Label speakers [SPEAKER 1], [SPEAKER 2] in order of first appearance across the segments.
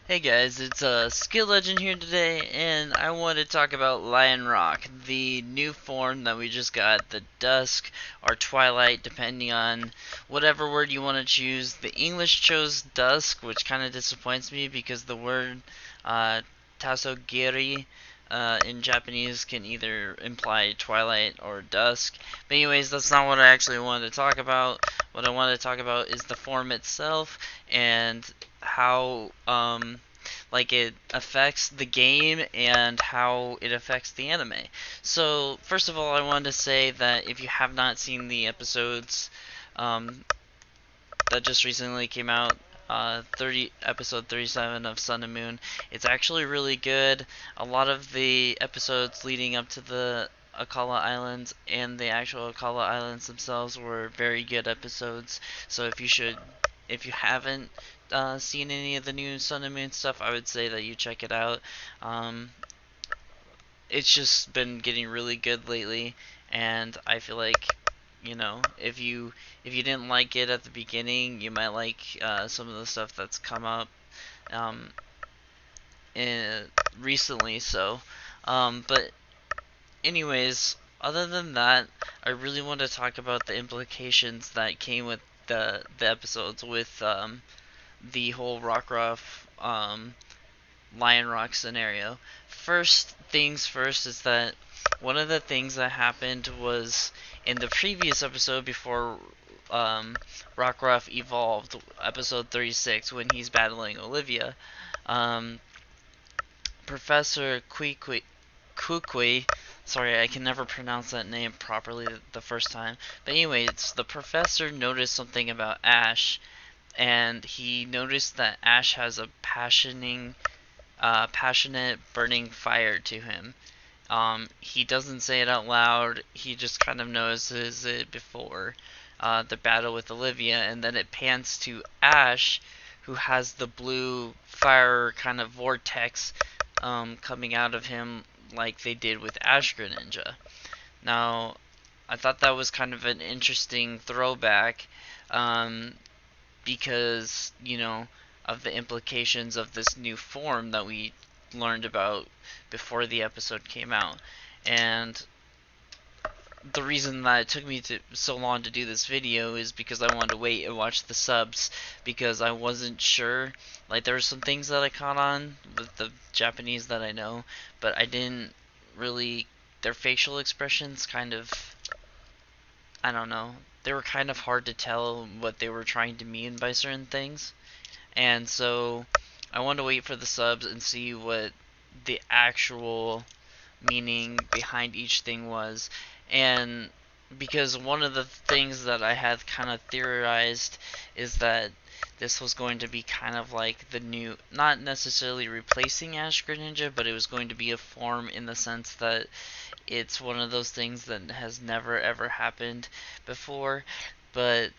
[SPEAKER 1] Hey guys, it's Skill Legend here today, and I want to talk about Lycanroc, the new form that we just got, the Dusk or Twilight, depending on whatever word you want to choose. The English chose Dusk, which kind of disappoints me because the word uh, Tasogiri in Japanese can either imply Twilight or Dusk. But anyways, that's not what I actually wanted to talk about. What I wanted to talk about is the form itself and how like it affects the game and how it affects the anime. So first of all, I wanted to say that if you have not seen the episodes um, that just recently came out, 30 episode 37 of Sun and Moon, it's actually really good. A lot of the episodes leading up to the Akala Islands and the actual Akala Islands themselves were very good episodes. So if you haven't seen any of the new Sun and Moon stuff, I would say that you check it out. Um, it's just been getting really good lately, and I feel like if you didn't like it at the beginning, you might like some of the stuff that's come up um, recently. But anyways, other than that, I really want to talk about the implications that came with the episodes with the whole Rockruff Lycanroc scenario. First things first is that one of the things that happened was in the previous episode before Rockruff evolved, episode 36, when he's battling Olivia. Um, Professor Kukui, sorry, I can never pronounce that name properly the first time. But anyways, the professor noticed something about Ash, and he noticed that Ash has a passionate burning fire to him. He doesn't say it out loud. He just kind of notices it before the battle with Olivia, and then it pans to Ash, who has the blue fire kind of vortex coming out of him, like they did with Ash Greninja. Now, I thought that was kind of an interesting throwback, um, because of the implications of this new form that we learned about before the episode came out. And the reason that it took me so long to do this video is because I wanted to wait and watch the subs, because I wasn't sure. Like, there were some things that I caught on with the Japanese that I know, but I didn't really. Their facial expressions kind of, I don't know, they were kind of hard to tell what they were trying to mean by certain things. And so I wanted to wait for the subs and see what the actual meaning behind each thing was. And because one of the things that I had kind of theorized is that this was going to be kind of like the new, not necessarily replacing Ash Greninja, but it was going to be a form in the sense that it's one of those things that has never ever happened before. But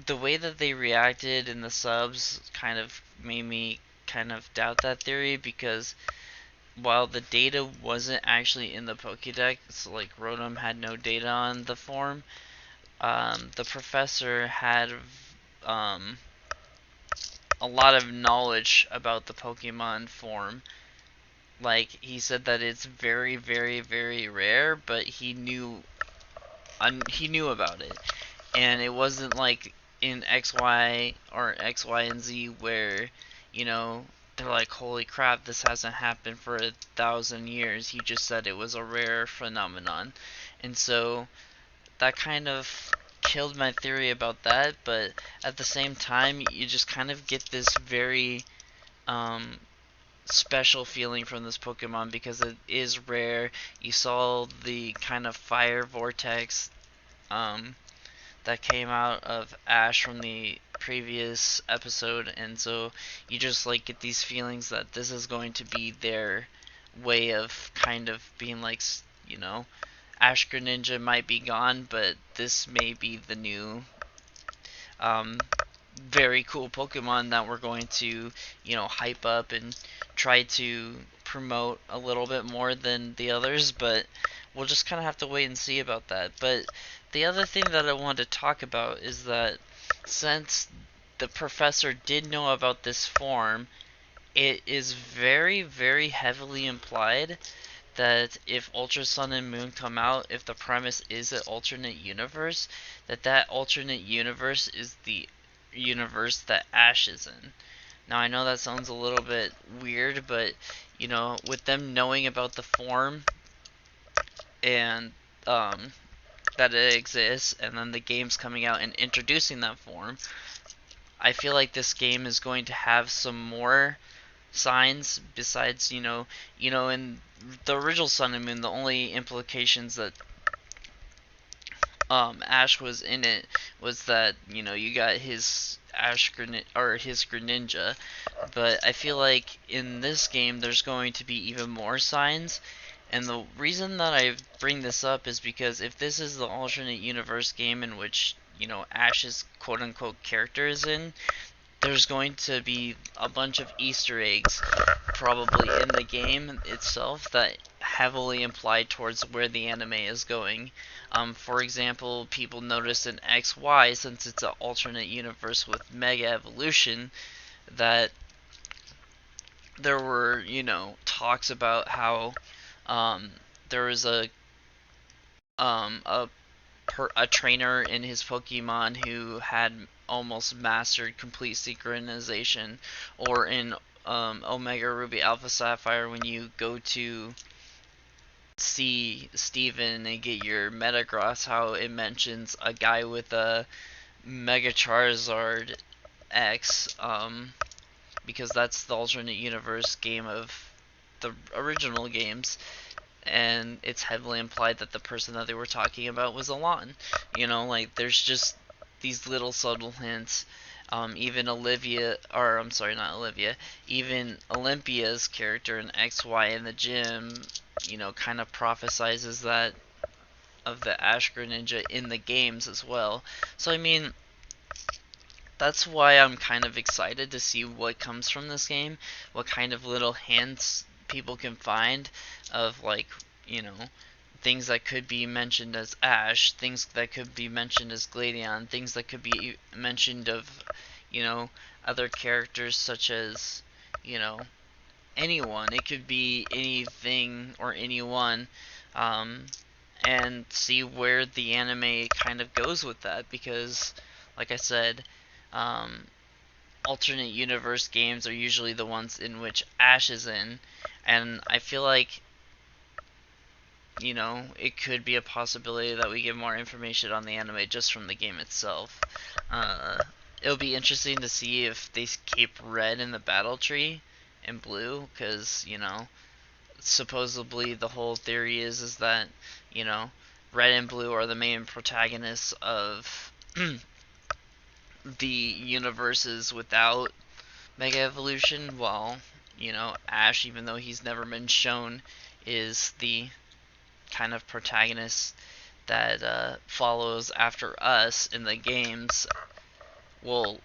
[SPEAKER 1] the way that they reacted in the subs kind of made me kind of doubt that theory, because while the data wasn't actually in the Pokédex, like Rotom had no data on the form, the professor had um, a lot of knowledge about the Pokemon form. Like, he said that it's very, very, very rare, but he knew about it, and it wasn't like in XY or XY and Z where you know they're like, holy crap, this hasn't happened for 1,000 years. He just said it was a rare phenomenon, and so that kind of killed my theory about that. But at the same time, you just kind of get this very um, special feeling from this Pokemon because it is rare. You saw the kind of fire vortex um, that came out of Ash from the previous episode, and so you just like get these feelings that this is going to be their way of kind of being like, Ash Greninja might be gone, but this may be the new um, very cool Pokemon that we're going to, hype up and try to promote a little bit more than the others, but we'll just kind of have to wait and see about that. But the other thing that I wanted to talk about is that since the professor did know about this form, it is very, very heavily implied that if Ultra Sun and Moon come out, if the premise is an alternate universe, that alternate universe is the universe that Ash is in. Now I know that sounds a little bit weird, but with them knowing about the form and that it exists, and then the game's coming out and introducing that form, I feel like this game is going to have some more signs besides in the original Sun and Moon, the only implications that Ash was in it was that you got his his Greninja, but I feel like in this game there's going to be even more signs. And the reason that I bring this up is because if this is the alternate universe game in which Ash's quote unquote character is in, there's going to be a bunch of Easter eggs probably in the game itself that heavily imply towards where the anime is going. For example, people notice in XY, since it's an alternate universe with Mega Evolution, that there were, talks about how there was a a trainer in his Pokemon who had almost mastered complete synchronization, or in Omega Ruby Alpha Sapphire, when you go to see Steven and get your Metagross, how it mentions a guy with a Mega Charizard X, because that's the alternate universe game of the original games, and it's heavily implied that the person that they were talking about was Alon. Like there's just these little subtle hints. Even Olivia, or I'm sorry, not Olivia, even Olympia's character in XY in the gym, kind of prophesizes that of the Ash Greninja in the games as well. So I mean, that's why I'm kind of excited to see what comes from this game, what kind of little hints people can find of, like, things that could be mentioned as Ash, things that could be mentioned as Gladion, things that could be mentioned of, other characters such as, anyone. It could be anything or anyone, um, and see where the anime kind of goes with that, because, like I said, um, alternate universe games are usually the ones in which Ash is in, and I feel like it could be a possibility that we get more information on the anime just from the game itself. Uh, it'll be interesting to see if they keep Red in the battle tree and Blue, because supposedly the whole theory is that Red and Blue are the main protagonists of the universes without Mega Evolution, while Ash, even though he's never been shown, is the kind of protagonist that follows after us in the games. Well,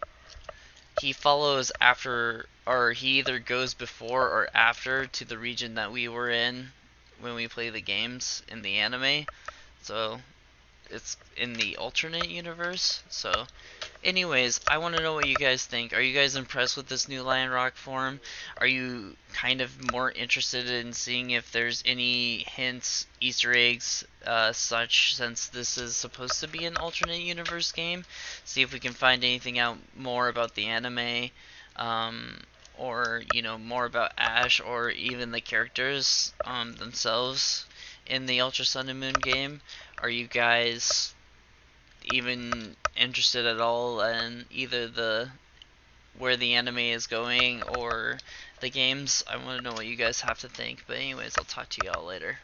[SPEAKER 1] he follows after, or he either goes before or after to the region that we were in when we play the games in the anime. So it's in the alternate universe. So anyways, I want to know what you guys think. Are you guys impressed with this new Lycanroc form? Are you kind of more interested in seeing if there's any hints, Easter eggs, such, since this is supposed to be an alternate universe game? See if we can find anything out more about the anime, or more about Ash, or even the characters themselves in the Ultra Sun and Moon game. Are you guys even interested at all in either the where the anime is going or the games? I want to know what you guys have to think. But anyways, I'll talk to y'all later.